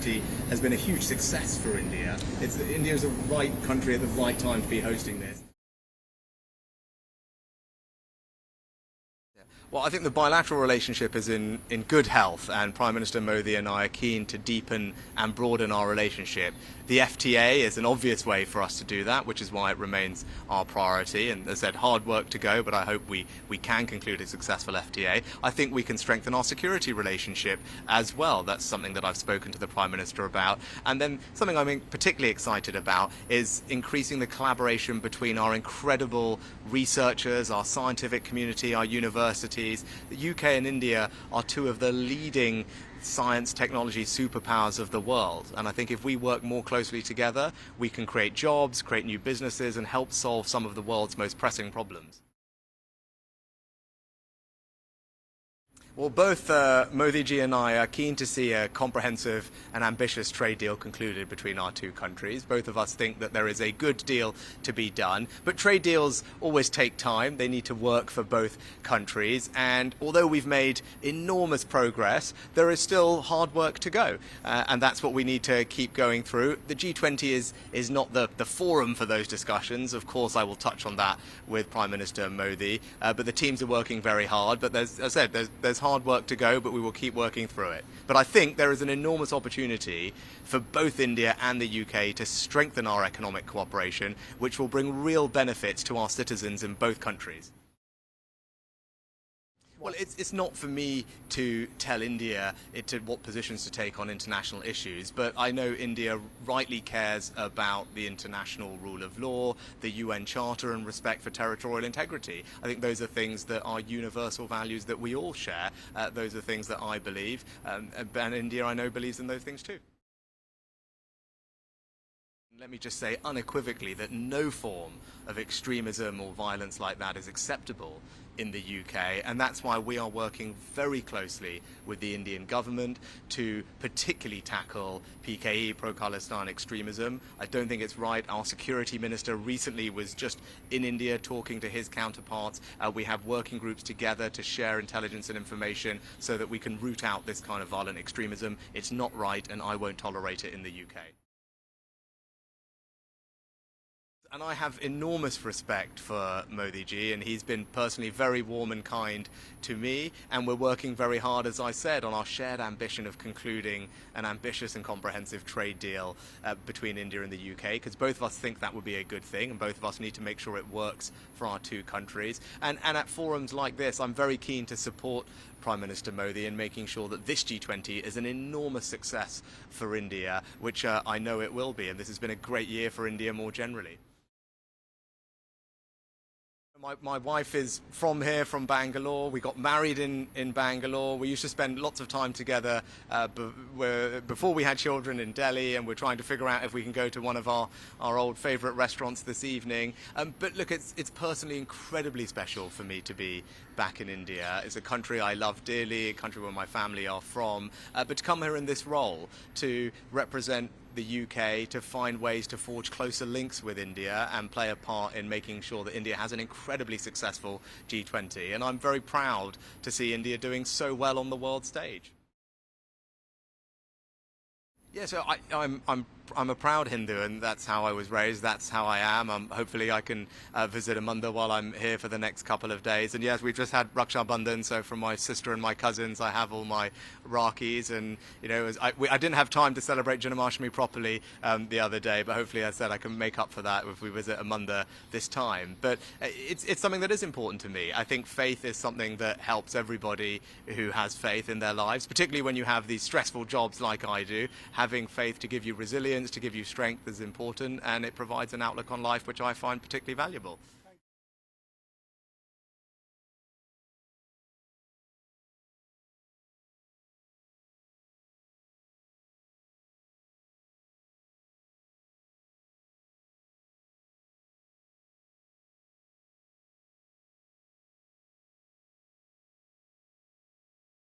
G20 has been a huge success for India. India is the right country at the right time to be hosting this. Well, I think the bilateral relationship is in good health, and Prime Minister Modi and I are keen to deepen and broaden our relationship. The FTA is an obvious way for us to do that, which is why it remains our priority. And as I said, hard work to go, but I hope we can conclude a successful FTA. I think we can strengthen our security relationship as well. That's something that I've spoken to the Prime Minister about. And then something I'm particularly excited about is increasing the collaboration between our incredible researchers, our scientific community, our universities. The UK and India are two of the leading science technology superpowers of the world, and I think if we work more closely together, we can create jobs, create new businesses, and help solve some of the world's most pressing problems. Well, both Modi ji and I are keen to see a comprehensive and ambitious trade deal concluded between our two countries. Both of us think that there is a good deal to be done, but trade deals always take time. They need to work for both countries, and although we've made enormous progress, there is still hard work to go, and that's what we need to keep going through. The G20 is not the forum for those discussions. Of course, I will touch on that with Prime Minister Modi, but the teams are working very hard. But as I said, there's hard work to go, but we will keep working through it. But I think there is an enormous opportunity for both India and the UK to strengthen our economic cooperation, which will bring real benefits to our citizens in both countries. Well, it's not for me to tell India what positions to take on international issues, but I know India rightly cares about the international rule of law, the UN Charter, and respect for territorial integrity. I think those are things that are universal values that we all share. Those are things that I believe, and India, I know, believes in those things too. Let me just say unequivocally that no form of extremism or violence like that is acceptable in the UK, and that's why we are working very closely with the Indian government to particularly tackle PKE, pro-Khalistan extremism. I don't think it's right. Our security minister recently was just in India talking to his counterparts. We have working groups together to share intelligence and information so that we can root out this kind of violent extremism. It's not right, and I won't tolerate it in the UK. And I have enormous respect for Modi ji, and he's been personally very warm and kind to me, and we're working very hard, as I said, on our shared ambition of concluding an ambitious and comprehensive trade deal between India and the UK, because both of us think that would be a good thing, and both of us need to make sure it works for our two countries. And at forums like this, I'm very keen to support Prime Minister Modi in making sure that this G20 is an enormous success for India, which I know it will be, and this has been a great year for India more generally. My wife is from here, from Bangalore. We got married in Bangalore. We used to spend lots of time together before we had children in Delhi, and we're trying to figure out if we can go to one of our old favourite restaurants this evening. But look, it's personally incredibly special for me to be back in India. It's a country I love dearly, a country where my family are from. But to come here in this role, to represent the UK, to find ways to forge closer links with India and play a part in making sure that India has an incredibly successful G20. And I'm very proud to see India doing so well on the world stage. Yeah, so I'm a proud Hindu, and that's how I was raised. That's how I am. Hopefully, I can visit Amanda while I'm here for the next couple of days. And yes, we've just had Raksha Bandhan, so from my sister and my cousins, I have all my Rakis. And you know, I didn't have time to celebrate Janmashtami properly the other day, but hopefully, as I said, I can make up for that if we visit Amanda this time. But it's something that is important to me. I think faith is something that helps everybody who has faith in their lives, particularly when you have these stressful jobs like I do. Having faith to give you resilience, to give you strength is important, and it provides an outlook on life which I find particularly valuable.